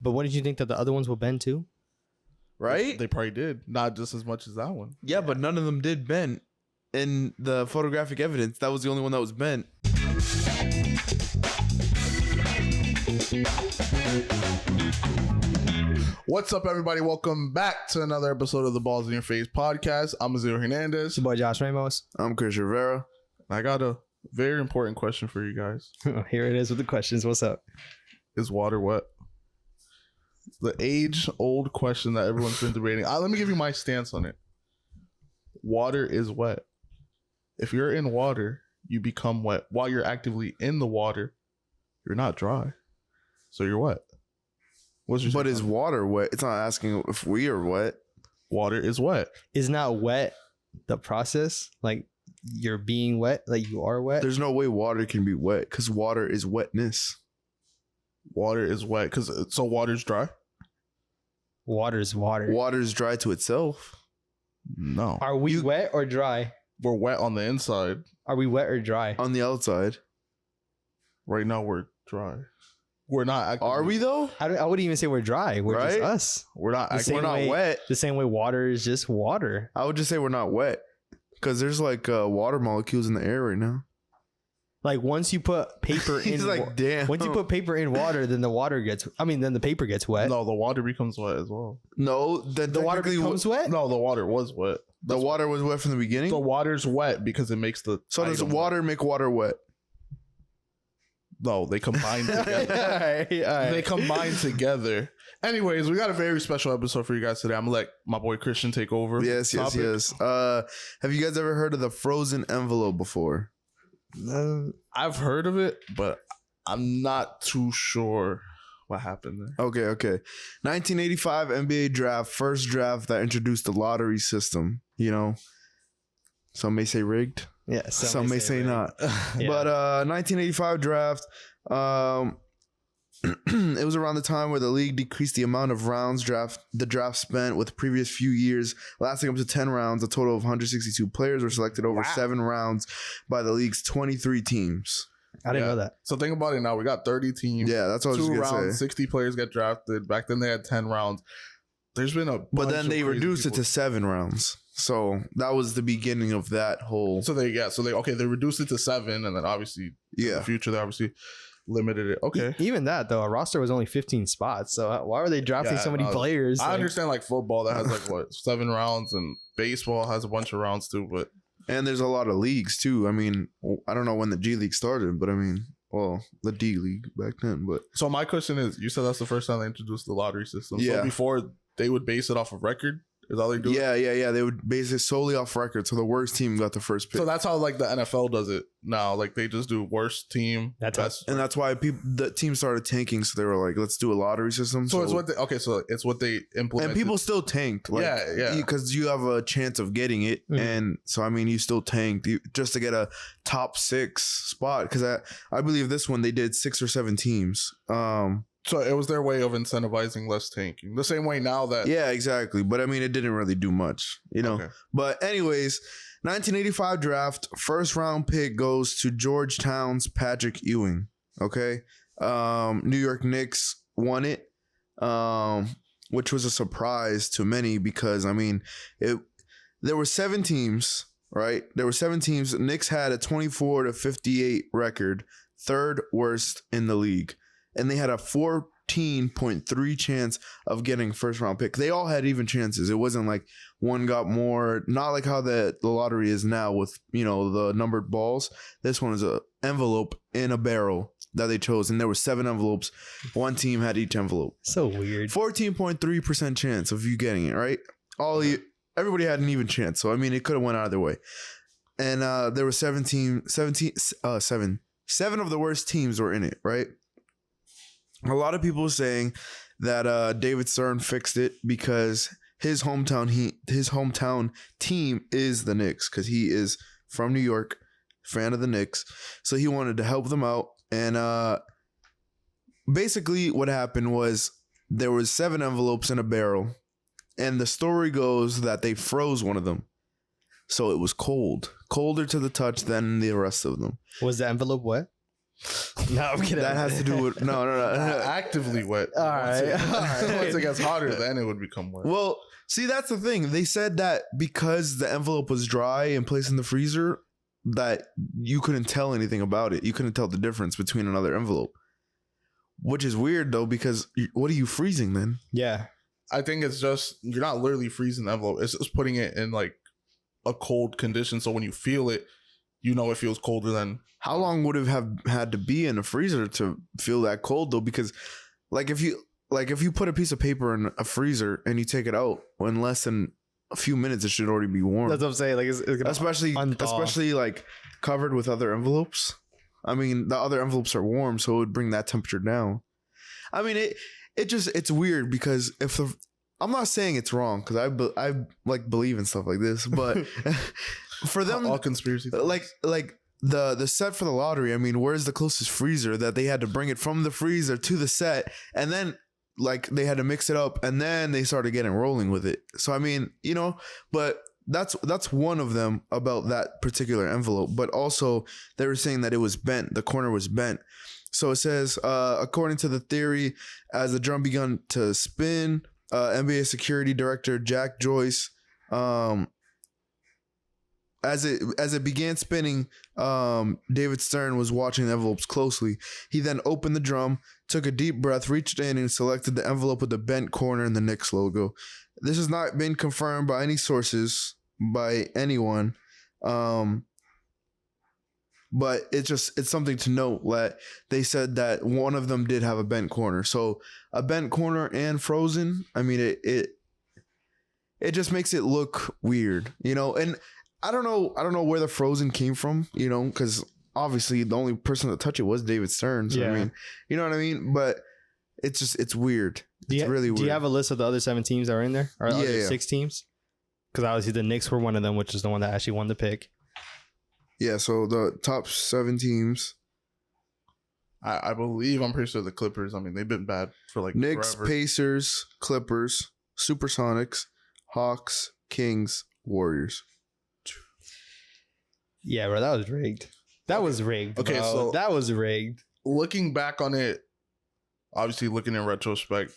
But what did you think that the other ones will bend too? Right? They probably did. Not just as much as that one. Yeah, but none of them did bend. In the photographic evidence, that was the only one that was bent. What's up, everybody? Welcome back to another episode of the Balls in Your Face podcast. I'm Azil Hernandez. It's your boy Josh Ramos. I'm Chris Rivera. I got a very important question for you guys. Here it is with the questions. What's up? Is water wet? The age-old question that everyone's been debating. Let me give you my stance on it. Water is wet. If you're in water, you become wet. While you're actively in the water, you're not dry. So you're wet. But is water wet? It's not asking if we are wet. Water is wet. Is not wet the process? Like you're being wet? Like you are wet? There's no way water can be wet because water is wetness. Water is wet so water's dry? Water's water. Water's dry to itself. No. Are we wet or dry? We're wet on the inside. Are we wet or dry? On the outside. Right now we're dry. We're not actively, Are we though? I wouldn't even say we're dry. We're just Right? us. We're not The same We're not way- wet. The same way water is just water. I would just say we're not wet. Because there's like water molecules in the air right now. Like once you put paper He's in like, damn. once you put paper in water, then the water gets then the paper gets wet. No, the water becomes wet as well. No, then The water becomes wet? No, the water was wet. The water was wet from the beginning. The water's wet because it makes the So does item water make water wet? No, they combine together. They combine together. Anyways, we got a very special episode for you guys today. I'm gonna let my boy Christian take over. Yes. Have you guys ever heard of the frozen envelope before? I've heard of it, but I'm not too sure what happened there. Okay. 1985 NBA draft, first draft that introduced the lottery system. You know, some may say rigged. Yeah. Some may say not. Yeah. But 1985 draft, it was around the time where the league decreased the amount of rounds the draft spent with previous few years, lasting up to 10 rounds. A total of 162 players were selected over 7 rounds by the league's 23 teams. I didn't know that. So think about it now. We got 30 teams. Yeah, that's what I was 2 going to rounds, say. 60 players get drafted. Back then they had 10 rounds. There's been a But then they reduced it to 7 rounds. So that was the beginning of that whole. they reduced it to 7, and then obviously in the future they obviously limited it. Okay. Even that though, a roster was only 15 spots. So why were they drafting so many players? I understand like football that has 7 rounds, and baseball has a bunch of rounds too. But And there's a lot of leagues too. I mean, I don't know when the G League started, but I mean, well, the D League back then. But so my question is, you said that's the first time they introduced the lottery system. Yeah. So before they would base it off of record. Is all they do? Yeah. They would base it solely off record. So the worst team got the first pick. So that's how like the NFL does it now. Like they just do worst team. That's and that's why the team started tanking. So they were like, let's do a lottery system. So it's what they implemented. And people still tanked. Like, yeah. Because you have a chance of getting it. Mhm. And so, I mean, you still tanked just to get a top 6 spot. Because I believe this one, they did 6 or 7 teams. So it was their way of incentivizing less tanking. The same way now that Yeah, exactly. But I mean, it didn't really do much, you know. Okay. But anyways, 1985 draft, first round pick goes to Georgetown's Patrick Ewing. Okay. New York Knicks won it, which was a surprise to many because, I mean, there were 7 teams, right? There were 7 teams. Knicks had a 24-58 record, 3rd worst in the league. And they had a 14.3 chance of getting first round pick. They all had even chances. It wasn't like one got more, not like how the lottery is now with, you know, the numbered balls. This one is a envelope in a barrel that they chose. And there were 7 envelopes. One team had each envelope. so weird. 14.3% chance of you getting it, right? Everybody had an even chance. So, I mean, it could have went either way. And there were 7 of the worst teams were in it, right? A lot of people saying that David Stern fixed it because his hometown team is the Knicks because he is from New York, fan of the Knicks. So he wanted to help them out. And basically what happened was there was 7 envelopes in a barrel. And the story goes that they froze one of them. So it was colder to the touch than the rest of them. Was the envelope wet? No, I'm kidding. That has to do with no. Actively wet. All right. Once it gets hotter, then it would become wet. Well, see, that's the thing. They said that because the envelope was dry and placed in the freezer, that you couldn't tell anything about it. You couldn't tell the difference between another envelope, which is weird though, because what are you freezing then? Yeah. I think it's just you're not literally freezing the envelope. It's just putting it in like a cold condition. So when you feel it, you know it feels colder than. How long would it have had to be in a freezer to feel that cold though? Because like if you put a piece of paper in a freezer and you take it out, in less than a few minutes, it should already be warm. That's what I'm saying. Like it's gonna especially like covered with other envelopes. I mean, the other envelopes are warm, so it would bring that temperature down. I mean, it's weird because I'm not saying it's wrong because I like believe in stuff like this, but for them, all conspiracy like the set for the lottery. I mean, where's the closest freezer that they had to bring it from the freezer to the set, and then like they had to mix it up, and then they started getting rolling with it. So I mean, you know, but that's one of them about that particular envelope. But also they were saying that it was bent. The corner was bent. So it says, according to the theory, as the drum began to spin, NBA security director Jack Joyce, as it began spinning, David Stern was watching the envelopes closely. He then opened the drum, took a deep breath, reached in, and selected the envelope with the bent corner and the Knicks logo. This has not been confirmed by any sources, by anyone. But it's something to note that they said that one of them did have a bent corner. So a bent corner and frozen, I mean, it just makes it look weird, you know? And I don't know where the frozen came from, you know, because obviously the only person to touch it was David Stern. So I mean, you know what I mean? But it's weird. It's really weird. Do you have a list of the other 7 teams that are in there? Or other 6 teams? Because obviously the Knicks were one of them, which is the one that actually won the pick. Yeah, so the top 7 teams. I believe, I'm pretty sure the Clippers, I mean, they've been bad for like Knicks, forever. Pacers, Clippers, Supersonics, Hawks, Kings, Warriors. Yeah, bro, that was rigged. That was rigged. Okay, bro. so that was rigged. Looking back on it, obviously looking in retrospect,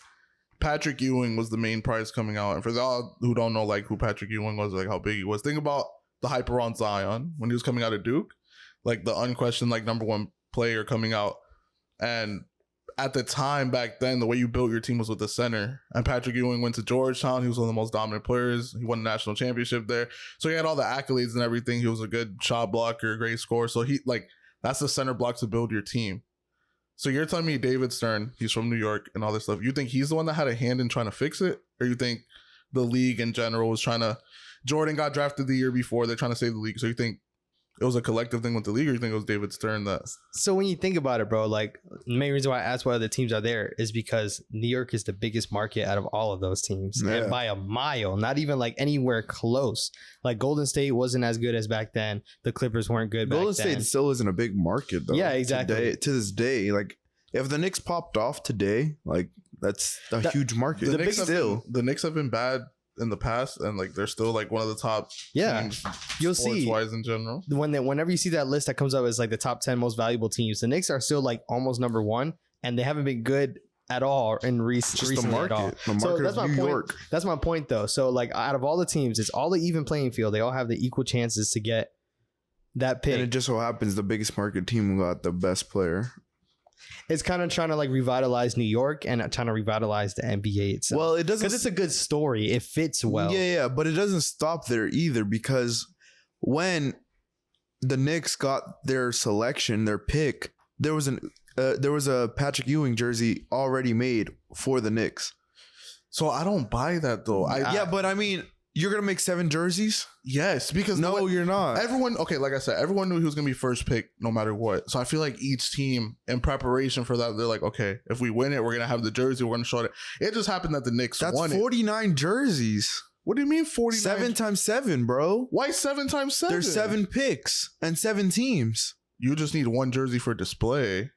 Patrick Ewing was the main prize coming out. And for y'all who don't know like who Patrick Ewing was, like how big he was, think about the hype around Zion when he was coming out of Duke, like the unquestioned like number 1 player coming out. And at the time back then, the way you built your team was with the center. And Patrick Ewing went to Georgetown. He was one of the most dominant players. He won a national championship there. So he had all the accolades and everything. He was a good shot blocker, great scorer. So he like that's the center block to build your team. So you're telling me David Stern, he's from New York and all this stuff. You think he's the one that had a hand in trying to fix it? Or you think the league in general was trying to... Jordan got drafted the year before. They're trying to save the league. So you think it was a collective thing with the league, or you think it was David Stern that... So when you think about it, bro, like the main reason why I asked why other teams are there is because New York is the biggest market out of all of those teams. Yeah. And by a mile, not even like anywhere close. Like Golden State wasn't as good as back then. The Clippers weren't good back then. Golden State still isn't a big market though. Yeah, exactly. To this day, like if the Knicks popped off today, like that's a huge market. The Knicks have been bad in the past, and like they're still like one of the top teams, you'll see wise in general. Whenever you see that list that comes up as like the top 10 most valuable teams, the Knicks are still like almost number 1, and they haven't been good at all in recently the market. at all. The market so that's is my New point. York. That's my point though. So like out of all the teams, it's all the even playing field. They all have the equal chances to get that pick. And it just so happens the biggest market team got the best player. It's kind of trying to like revitalize New York and trying to revitalize the NBA itself. Well, it doesn't, because it's a good story. It fits well. Yeah, but it doesn't stop there either, because when the Knicks got their selection, their pick, there was a Patrick Ewing jersey already made for the Knicks. So I don't buy that though. But I mean, you're gonna make 7 jerseys? Yes, because no, you're not. Everyone, okay, like I said, everyone knew he was gonna be first pick no matter what. So I feel like each team in preparation for that, they're like, okay, if we win it, we're gonna have the jersey, we're gonna show it. It just happened that the Knicks won it. That's 49 jerseys. What do you mean 49? 7 times 7, bro. Why 7 times 7? There's 7 picks and 7 teams. You just need 1 jersey for display.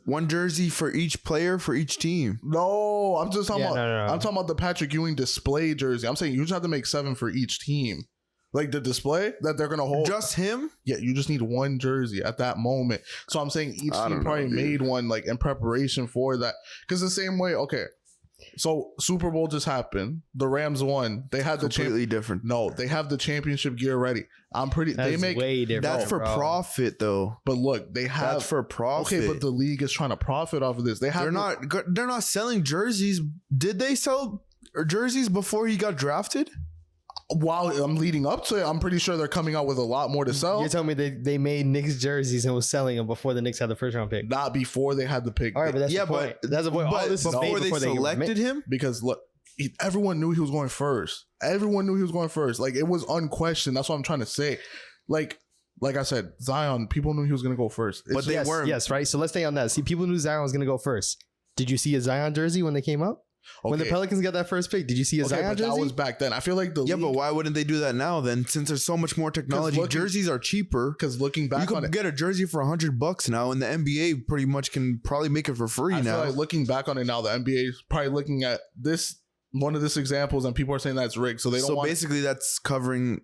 1 jersey for each player for each team. No, I'm just talking about. No. I'm talking about the Patrick Ewing display jersey. I'm saying you just have to make 7 for each team. Like the display that they're gonna hold. Just him? Yeah, you just need one jersey at that moment. So I'm saying each I team don't know, probably dude. made one like in preparation for that. Because the same way, okay. So Super Bowl just happened. The Rams won. They had Completely different. No, they have the championship gear ready. That's They make way different. That's for bro. profit, though. But look, they have That's for profit. okay, but the league is trying to profit off of this. They have They're not selling jerseys. Did they sell jerseys before he got drafted? while I'm leading up to it, I'm pretty sure they're coming out with a lot more to sell. You're telling me they made Knicks jerseys and was selling them before the Knicks had the first round pick. Not before they had the pick. All right, but that's the point. That's the point. All But this is before made they before selected him? Because look, everyone knew he was going first. Everyone knew he was going first. Like it was unquestioned. That's what I'm trying to say. Like I said, Zion, people knew he was going to go first. But they yes, weren't. Yes, right. So let's stay on that. See, people knew Zion was going to go first. Did you see a Zion jersey when they came up? When the Pelicans got that first pick, did you see a Zion but jersey? that was back then. I feel like the Yeah, but why wouldn't they do that now then? Since there's so much more technology, jerseys are cheaper. because looking You back on could it, get a jersey for $100 now, and the NBA pretty much can probably make it for free I now. feel like looking back on it now, the NBA is probably looking at this one of this examples, and people are saying that's rigged. So they don't So want. basically, that's covering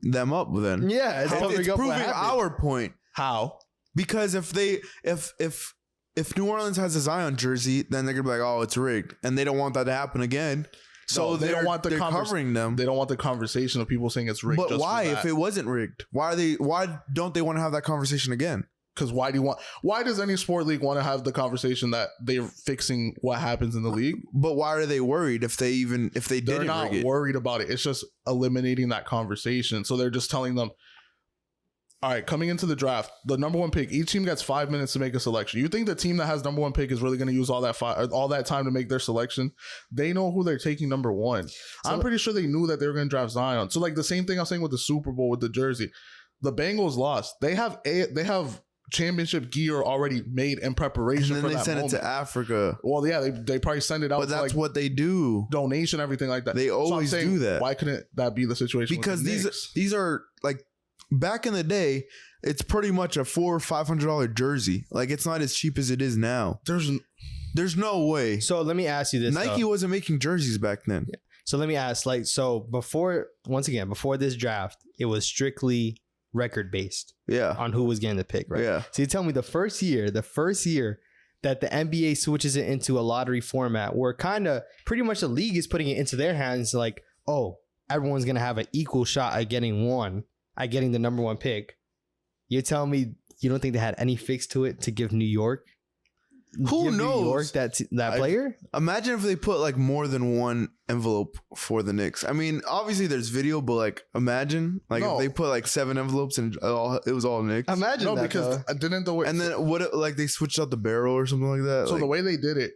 them up then. Yeah, it's It's covering up what proving happened. our point. How? Because if New Orleans has a Zion jersey, then they're gonna be like, oh, it's rigged, and they don't want that to happen again. So No, they don't want the they're covering them. They don't want the conversation of people saying it's rigged. But why, if it wasn't rigged? Why don't they want to have that conversation again? Because why does any sport league want to have the conversation that they're fixing what happens in the league? But why are they worried if they They're didn't not rig it? worried about it. It's just eliminating that conversation. So they're just telling them, all right, coming into the draft, the number one pick, each team gets 5 minutes to make a selection. You think the team that has number one pick is really going to use all that time to make their selection? They know who they're taking number one. I'm pretty sure they knew that they were going to draft Zion. So like the same thing I was saying with the Super Bowl with the jersey. The Bengals lost. They have championship gear already made in preparation And for then they that sent moment. it to Africa. Well, yeah, they probably send it out. But to that's like what they do. donation, everything like that. They So I'm always saying, do that. Why couldn't that be the situation? Because with the Knicks? these are like back in the day, it's pretty much a $400 or $500 jersey. Like it's not as cheap as it is now. There's no way. So let me ask you this. Nike though. wasn't making jerseys back then. So let me ask, before this draft, it was strictly record based Yeah. on who was getting the pick, right? Yeah. So you tell me the first year that the NBA switches it into a lottery format, where kind of pretty much the league is putting it into their hands, like, oh, everyone's gonna have an equal shot at getting the number one pick. You're telling me you don't think they had any fix to it to give New York? Who give knows? New York that player? Imagine if they put like more than one envelope for the Knicks. I mean, obviously there's video, but like imagine like No. if they put like 7 envelopes and it was all Knicks. Imagine No, that, because though. didn't the way And then what if, like they switched out the barrel or something like that? so Like, the way they did it,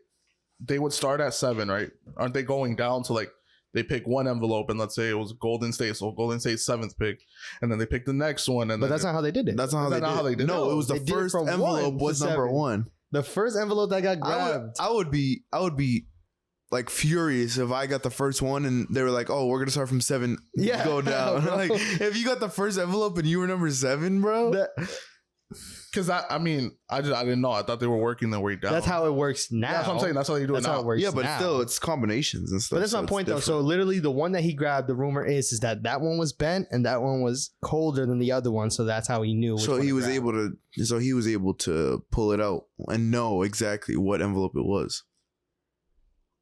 they would start at 7, right? Aren't they going down to like they pick one envelope and let's say it was Golden State, so Golden State's 7th pick, and then they pick the next one, and But then that's not how they did it. that's not how Is they that not did. how they did it? No, it was the They did it first from envelope 1 was to number 7. 1. The first envelope that got grabbed. I would be like furious if I got the first one and they were like, "Oh, we're gonna start from 7, Yeah, go down." bro. Like if you got the first envelope and you were number 7, bro. because I didn't know. I thought they were working their way down. That's how it works now. That's what I'm saying. That's how they do That's it now. how it works. Yeah, but now. still, it's combinations and stuff. But that's so my it's point, though. different. So literally, the one that he grabbed, the rumor is that one was bent and that one was colder than the other one. So that's how he knew. Which So one he to was grab. able to pull it out and know exactly what envelope it was.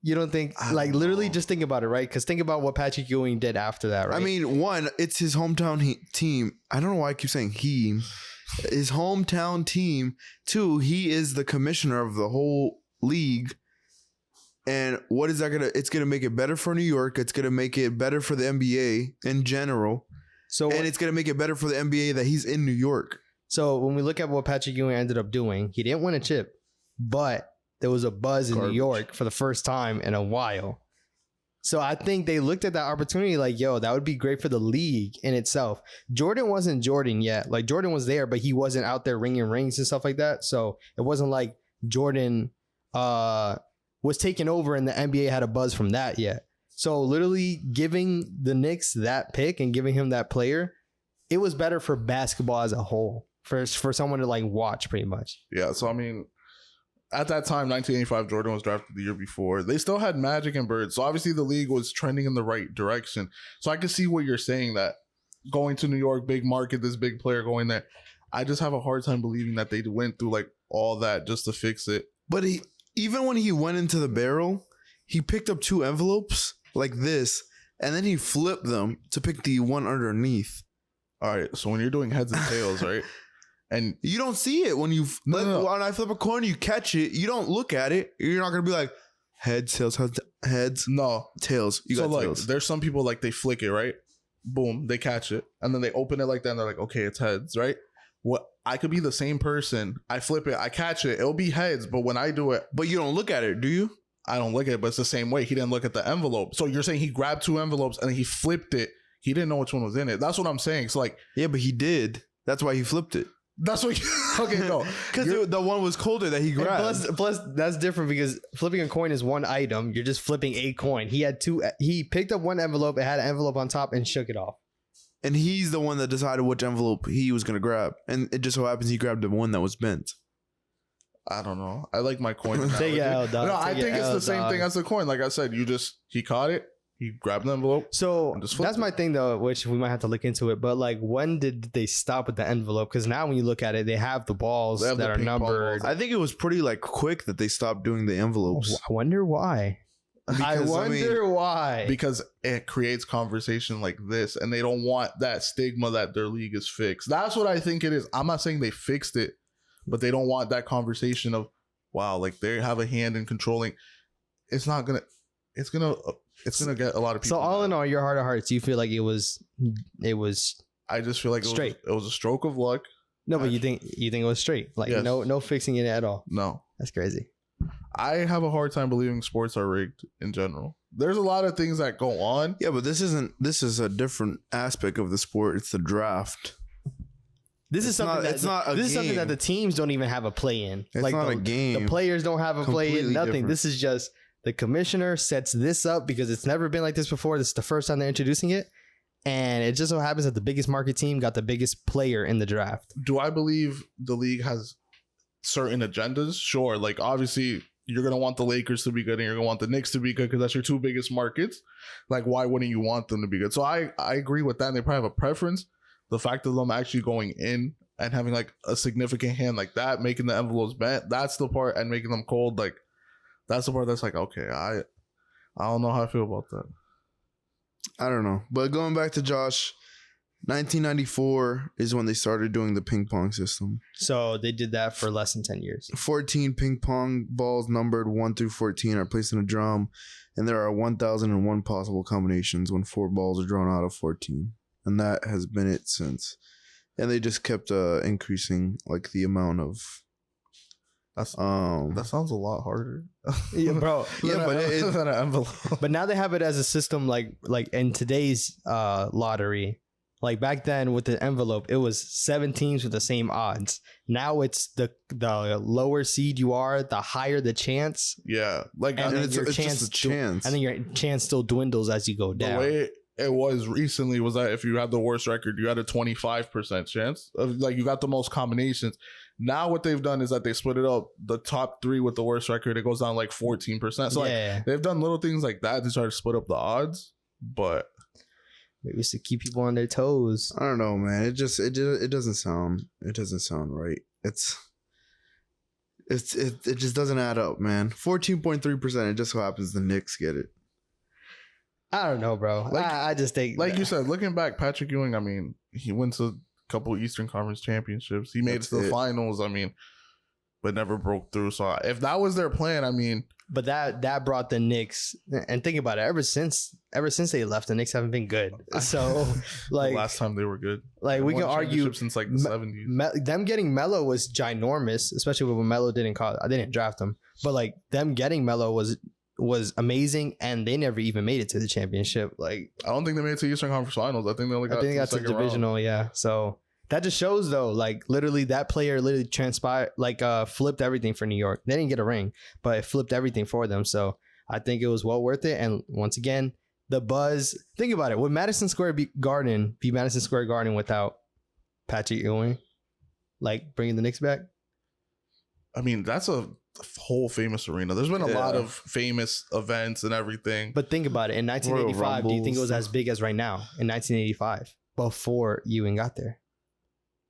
You don't think, I like, don't literally, know. just think about it, right? Because think about what Patrick Ewing did after that, right? I mean, one, it's his hometown team. I don't know why I keep saying he. His hometown team. 2, he is the commissioner of the whole league. And what is that gonna? It's gonna make it better for New York. It's gonna make it better for the NBA in general, so and it's gonna make it better for the NBA that he's in New York. so when we look at what Patrick Ewing ended up doing, he didn't win a chip, but there was a buzz in New Garbage. York for the first time in a while. So I think they looked at that opportunity like, yo, that would be great for the league in itself. Jordan wasn't Jordan yet. Like, Jordan was there, but he wasn't out there ringing rings and stuff like that. So it wasn't like Jordan was taking over and the NBA had a buzz from that yet. So literally giving the Knicks that pick and giving him that player, it was better for basketball as a whole, for someone to like watch pretty much. Yeah. So I mean, at that time, 1985, Jordan was drafted the year before. They still had Magic and Bird, so obviously the league was trending in the right direction. So I can see what you're saying, that going to New York, big market, this big player going there. I just have a hard time believing that they went through like all that just to fix it. But even when he went into the barrel, he picked up 2 envelopes like this, and then he flipped them to pick the one underneath. All right, so when you're doing heads and tails, right? And you don't see it when you No. when I flip a coin, you catch it. You don't look at it. You're not gonna be like heads, tails, heads, no, tails. You got so like, tails. there's some people like they flick it, right? Boom, they catch it, and then they open it like that, and they're like, okay, it's heads, right? What I could be the same person. I flip it, I catch it, it'll be heads, but when I do it, But you don't look at it, do you? I don't look at it. But it's the same way. He didn't look at the envelope. So you're saying he grabbed 2 envelopes and then he flipped it. He didn't know which one was in it. That's what I'm saying. So like, Yeah, but he did. That's why he flipped it. that's what. Okay, no, Because the one was colder that he And grabbed. plus, that's different because flipping a coin is one item. You're just flipping a coin. He had 2. He picked up one envelope. It had an envelope on top and shook it off. And he's the one that decided which envelope he was gonna grab. And it just so happens he grabbed the one that was bent. I don't know. I like my coin. Take it out, dog. No, I Take it think it's out, the same dog. thing as the coin. Like I said, he caught it. He grabbed the envelope. So And just flipped that's it. my thing though, which we might have to look into it. But like, when did they stop with the envelope? Because now when you look at it, they have the balls They have that the are ping pong numbered. balls. I think it was pretty like quick that they stopped doing the envelopes. I wonder why. I Because, wonder why. Because it creates conversation like this, and they don't want that stigma that their league is fixed. That's what I think it is. I'm not saying they fixed it, but they don't want that conversation of, wow, like they have a hand in controlling. It's gonna get a lot of people. So all in mad. all, your heart of hearts, you feel like it was I just feel like straight. it was a stroke of luck. no, but you think it was straight, like Yes. no fixing it at all. No, That's crazy. I have a hard time believing sports are rigged in general. There's a lot of things that go on. Yeah, but this is a different aspect of the sport. It's the draft. This is something it's not a this is something game. that the teams don't even have a play in. It's like not the, a game. The players don't have a play in. Completely Nothing. different. This is just the commissioner sets this up because it's never been like this before. This is the first time they're introducing it, and it just so happens that the biggest market team got the biggest player in the draft. Do I believe the league has certain agendas? Sure. Like obviously you're going to want the Lakers to be good and you're going to want the Knicks to be good because that's your 2 biggest markets. Like why wouldn't you want them to be good? So I agree with that. And they probably have a preference. The fact of them actually going in and having like a significant hand like that, making the envelopes bent, that's the part, and making them cold. Like that's the part that's like, okay, I don't know how I feel about that. I don't know. But going back to Josh, 1994 is when they started doing the ping pong system. So they did that for less than 10 years. 14 ping pong balls numbered 1 through 14 are placed in a drum, and there are 1,001 possible combinations when 4 balls are drawn out of 14. And that has been it since. And they just kept increasing like the amount of That sounds a lot harder. Yeah, bro. Yeah, but it- than an envelope. But now they have it as a system like in today's lottery. Like back then with the envelope, it was 7 teams with the same odds. Now it's the lower seed you are, the higher the chance. Yeah, like And then it's your just chance a chance. And then your chance still dwindles as you go the down. way it was recently was that if you had the worst record, you had a 25% chance of, like, you got the most combinations. Now what they've done is that they split it up. The top 3 with the worst record, it goes down like 14%. So like yeah. they've done little things like that to try to split up the odds. But Maybe it's to keep people on their toes. I don't know, man. It doesn't sound right. It just doesn't add up, man. 14.3%. It just so happens the Knicks get it. I don't know, bro. Like- I just think like you said, looking back, Patrick Ewing, I mean, he went to a couple of Eastern Conference championships. He made That's it to the it. finals, I mean, but never broke through. So if that was their plan, I mean, but that brought the Knicks, and think about it, ever since they left, the Knicks haven't been good. So like the last time they were good. we They can won argue championships since like the 70s. them getting Melo was ginormous, especially when Melo didn't I didn't draft him, but like them getting Melo was amazing, and they never even made it to the championship. Like I don't think they made it to Eastern Conference Finals. I think they only got I think to that's the a second round. divisional, yeah. So that just shows though, like literally that player literally transpired, like flipped everything for New York. They didn't get a ring, but it flipped everything for them. So I think it was well worth it. And once again, the buzz. Think about it. Would Madison Square Garden be Madison Square Garden without Patrick Ewing, like bringing the Knicks back? I mean, that's a whole famous arena. There's been a lot Yeah. of famous events and everything. But think about it. In 1985, do you think it was Rumbles. as big as right now? In 1985, before Ewing got there?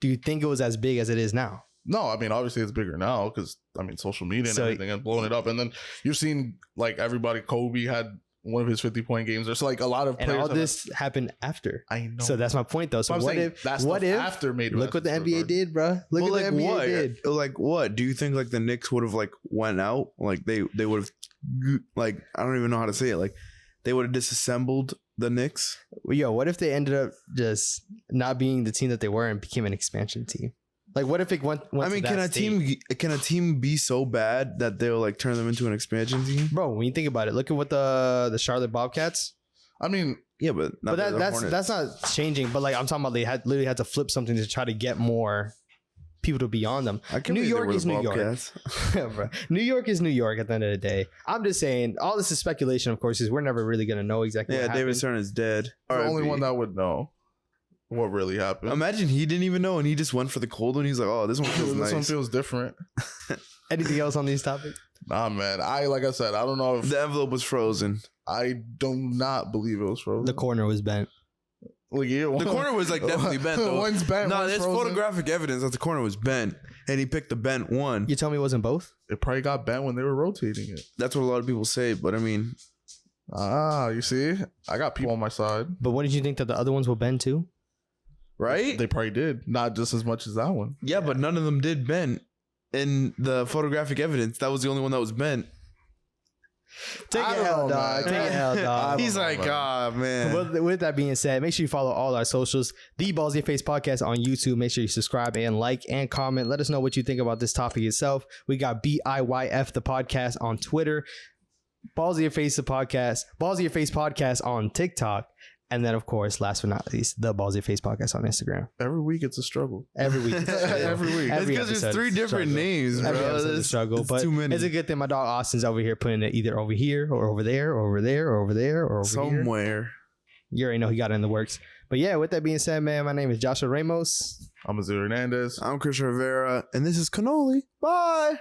Do you think it was as big as it is now? No, I mean, obviously it's bigger now because, I mean, social media and So- everything has blown it up. And then you've seen, like, everybody, Kobe had one of his 50-point games. There's, like, a lot of And players. all this happened after. I know. So that's my point, though. So I'm what saying if? that What stuff if? after made Look what the Madison NBA Square did, bro. Look Well, what the NBA what? did. Like what? Do you think like the Knicks would have like went out? Like they would have like I don't even know how to say it. Like they would have disassembled the Knicks. Yo, what if they ended up just not being the team that they were and became an expansion team? Like, what if it went I mean, to that state? can a team be so bad that they'll like turn them into an expansion team? Bro, when you think about it, look at what the Charlotte Bobcats. I mean, Yeah, but not But the that's Hornets. not changing. But like I'm talking about, they literally had to flip something to try to get more people to be on them. I can New believe they York were the is New York. Bobcats. Bro, New York is New York at the end of the day. I'm just saying, all this is speculation, of course, because we're never really gonna know exactly. Yeah, what David happened. Stern is dead. the only RIP. one that would know what really happened. Imagine he didn't even know and he just went for the cold one. He's like, oh, this one feels This nice. one feels different. Anything else on these topics? Nah, man. Like I said, I don't know if The envelope was frozen. I do not believe it was frozen. The corner was bent. Like, yeah, The corner was like definitely bent though. One's bent. No, one's there's frozen. photographic evidence that the corner was bent and he picked the bent one. You tell me it wasn't both? It probably got bent when they were rotating it. That's what a lot of people say, but I mean, You see, I got people on my side. But what did you think that the other ones will bend too? right? They probably did, not just as much as that one. Yeah, but none of them did bend. In the photographic evidence, that was the only one that was bent. Take I it don't hell, know, dog. man. Take it hell, I dog. don't He's know, like, man. ah, man. With that being said, make sure you follow all our socials. The Ballsy Face Podcast on YouTube. Make sure you subscribe and like and comment. Let us know what you think about this topic itself. We got BIYF the podcast on Twitter. Ballsy Your Face the podcast. Ballsy Your Face podcast on TikTok. And then, of course, last but not least, the Ballsy Your Face podcast on Instagram. Every week it's a struggle. Every week. Every week. It's Every because there's episode 3 is a different struggle. names, bro. Every episode is a It's- struggle, it's but too many. it's a good thing my dog Austin's over here putting it either over here or over there or over there or over there or over here. Somewhere. You already know he got it in the works. But yeah, with that being said, man, my name is Joshua Ramos. I'm Azir Hernandez. I'm Chris Rivera, and this is Cannoli. Bye.